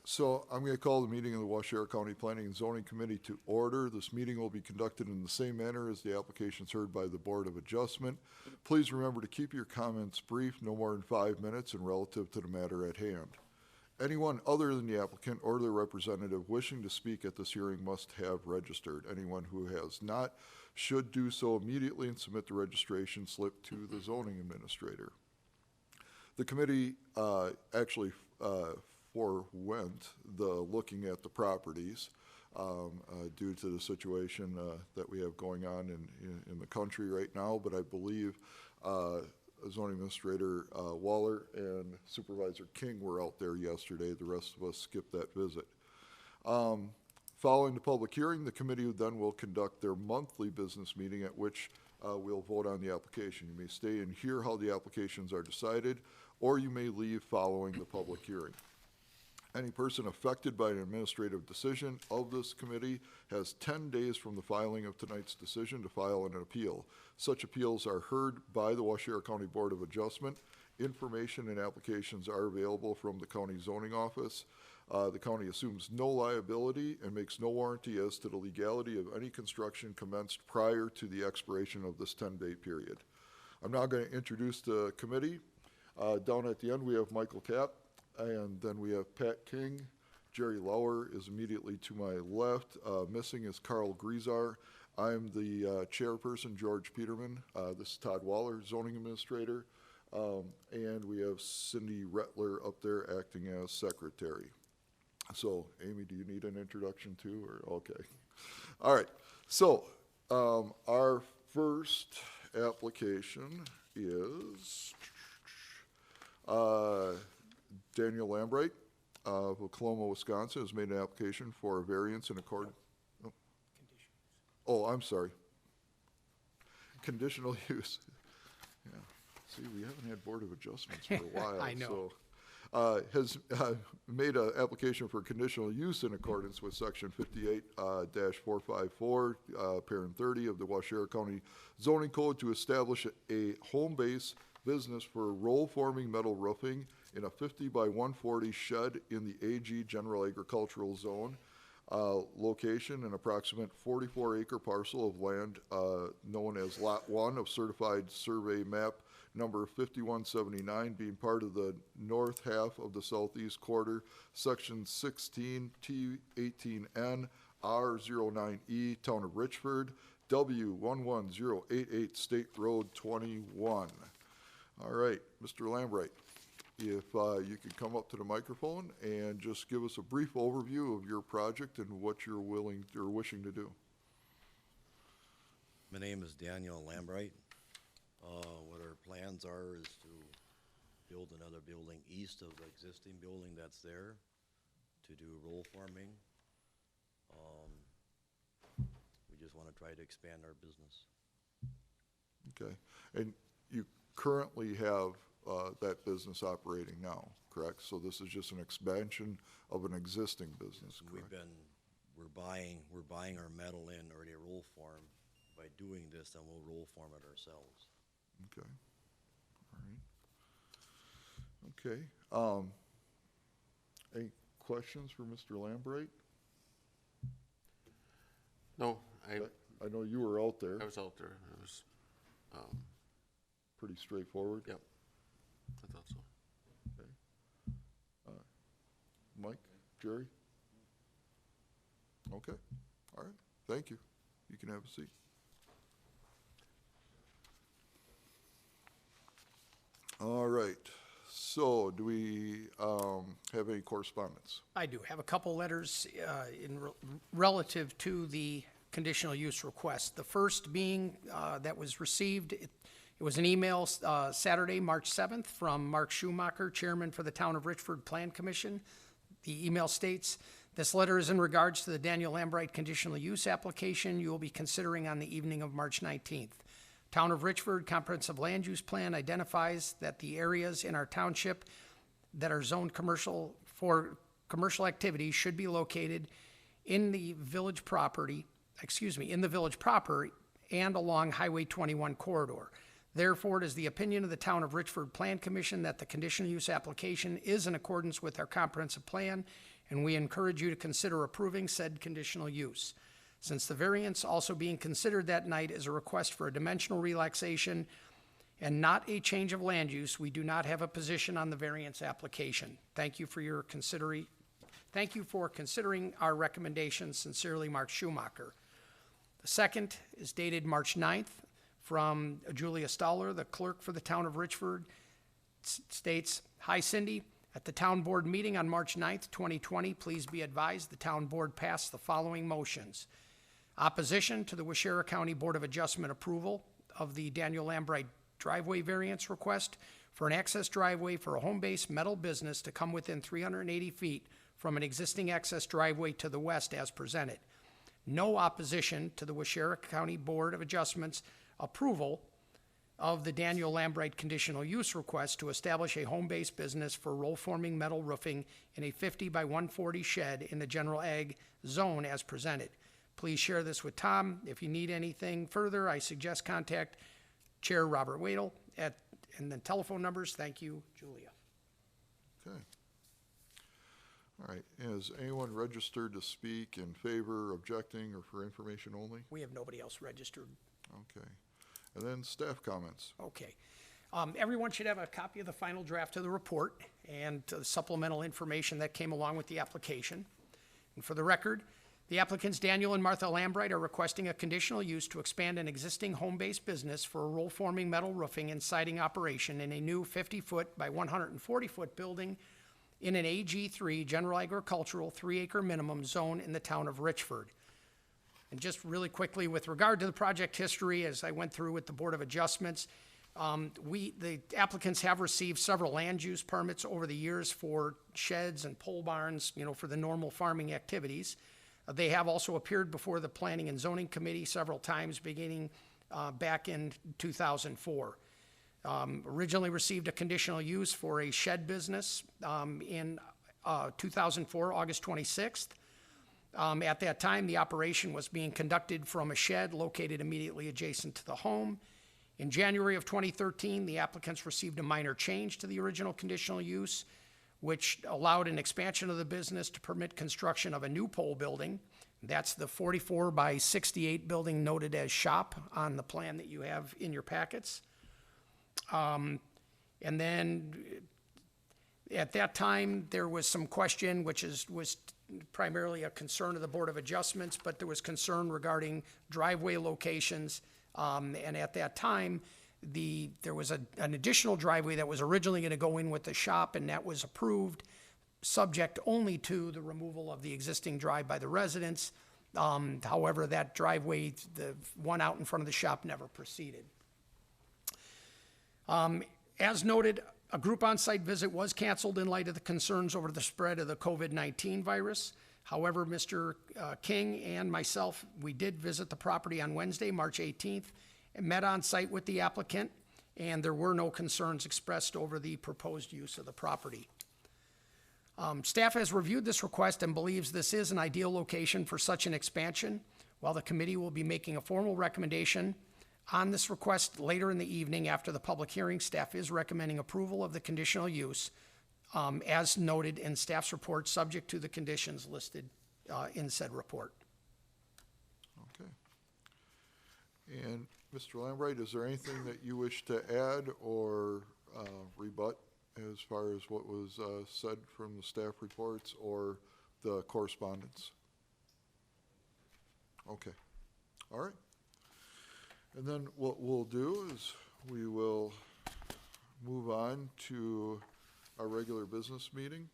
So I'm going to call the meeting of the Washington County Planning and Zoning Committee to order. This meeting will be conducted in the same manner as the applications heard by the Board of Adjustment. Please remember to keep your comments brief, no more than 5 minutes, and relative to the matter at hand. Anyone other than the applicant or their representative wishing to speak at this hearing must have registered. Anyone who has not should do so immediately and submit the registration slip to the zoning administrator. The committee actually forewent the looking at the properties due to the situation that we have going on in the country right now, but I believe Zoning Administrator Waller and Supervisor King were out there yesterday. The rest of us skipped that visit. Following the public hearing, the committee then will conduct their monthly business meeting at which we'll vote on the application. You may stay and hear how the applications are decided, or you may leave following the public hearing. Any person affected by an administrative decision of this committee has 10 days from the filing of tonight's decision to file an appeal. Such appeals are heard by the Washington County Board of Adjustment. Information and applications are available from the county zoning office. The county assumes no liability and makes no warranty as to the legality of any construction commenced prior to the expiration of this 10-day period. I'm now going to introduce the committee. Down at the end, we have Michael Kapp. And then we have Pat King. Jerry Lauer is immediately to my left. Missing is Carl Griesar. I'm the chairperson, George Peterman. This is Todd Waller, zoning administrator. And we have Cindy Rettler up there acting as secretary. So, Amy, do you need an introduction too? Or okay. All right. So, our first application is Daniel Lambright of Oklahoma, Wisconsin, has made an application for a variance in accordance. Oh, I'm sorry. Conditional use. Yeah. See, we haven't had Board of Adjustments for a while. I know. So, has made an application for conditional use in accordance with Section 58-454, Parent 30 of the Washington County Zoning Code to establish a home-based business for roll-forming metal roofing in a 50 by 140 shed in the AG General Agricultural Zone. Location, an approximate 44-acre parcel of land known as Lot 1 of Certified Survey Map number 5179, being part of the north half of the southeast quarter, Section 16 T18N R09E, Town of Richford, W11088, State Road 21. All right, Mr. Lambright, if you could come up to the microphone and just give us a brief overview of your project and what you're willing or wishing to do. My name is Daniel Lambright. What our plans are is to build another building east of the existing building that's there to do roll forming. We just want to try to expand our business. Okay, and you currently have that business operating now, correct? So this is just an expansion of an existing business, correct? We're buying our metal in already roll form. By doing this, then we'll roll form it ourselves. Okay, all right. Okay, any questions for Mr. Lambright? No, I know you were out there. I was out there. It was, Pretty straightforward. yep, I thought so. Okay. Mike, Jerry? Okay, all right, thank you. You can have a seat. All right, so do we have any correspondence? I do have a couple letters relative to the conditional use request. The first being that was received, it was an email Saturday, March 7th from Mark Schumacher, Chairman for the Town of Richford Plan Commission. The email states, "This letter is in regards to the Daniel Lambright conditional use application you will be considering on the evening of March 19th. Town of Richford Comprehensive Land Use Plan identifies that the areas in our township that are zoned commercial for commercial activity should be located in the village property, and along Highway 21 corridor. Therefore, it is the opinion of the Town of Richford Plan Commission that the conditional use application is in accordance with our comprehensive plan and we encourage you to consider approving said conditional use. Since the variance also being considered that night is a request for a dimensional relaxation and not a change of land use, we do not have a position on the variance application. Thank you for considering our recommendations. Sincerely, Mark Schumacher. The second is dated March 9th from Julia Stoller, the clerk for the town of Richford, states, "Hi Cindy, at the town board meeting on March 9th, 2020, please be advised the town board passed the following motions. Opposition to the Waushara County Board of Adjustment approval of the Daniel Lambright driveway variance request for an access driveway for a home-based metal business to come within 380 feet from an existing access driveway to the west as presented. No opposition to the Waushara County Board of Adjustments approval of the Daniel Lambright conditional use request to establish a home-based business for roll-forming metal roofing in a 50 by 140 shed in the general ag zone as presented. Please share this with Tom. If you need anything further, I suggest contact Chair Robert Wadle and the telephone numbers. Thank you, Julia." Okay. All right, has anyone registered to speak in favor, objecting, or for information only? We have nobody else registered. Okay. And then staff comments. Okay. Everyone should have a copy of the final draft of the report and the supplemental information that came along with the application. And for the record, the applicants Daniel and Martha Lambright are requesting a conditional use to expand an existing home-based business for a roll-forming metal roofing and siding operation in a new 50-foot by 140-foot building in an AG3 General Agricultural 3-acre minimum zone in the town of Richford. And just really quickly, with regard to the project history, as I went through with the Board of Adjustments, the applicants have received several land use permits over the years for sheds and pole barns, for the normal farming activities. They have also appeared before the Planning and Zoning Committee several times, beginning back in 2004. Originally received a conditional use for a shed business in 2004, August 26th. At that time, the operation was being conducted from a shed located immediately adjacent to the home. In January of 2013, the applicants received a minor change to the original conditional use, which allowed an expansion of the business to permit construction of a new pole building. That's the 44 by 68 building noted as shop on the plan that you have in your packets. And then at that time, there was some question, which was primarily a concern of the Board of Adjustments, but there was concern regarding driveway locations. And at that time, there was an additional driveway that was originally going to go in with the shop, and that was approved, subject only to the removal of the existing drive by the residents. However, that driveway, the one out in front of the shop, never proceeded. As noted, a group on-site visit was canceled in light of the concerns over the spread of the COVID-19 virus. However, Mr. King and myself, we did visit the property on Wednesday, March 18th, and met on site with the applicant, and there were no concerns expressed over the proposed use of the property. Staff has reviewed this request and believes this is an ideal location for such an expansion. While the committee will be making a formal recommendation on this request later in the evening after the public hearing, staff is recommending approval of the conditional use as noted in staff's report, subject to the conditions listed in said report. Okay. And Mr. Lambright, is there anything that you wish to add or rebut as far as what was said from the staff reports or the correspondence? Okay. All right. And then what we'll do is we will move on to our regular business meeting.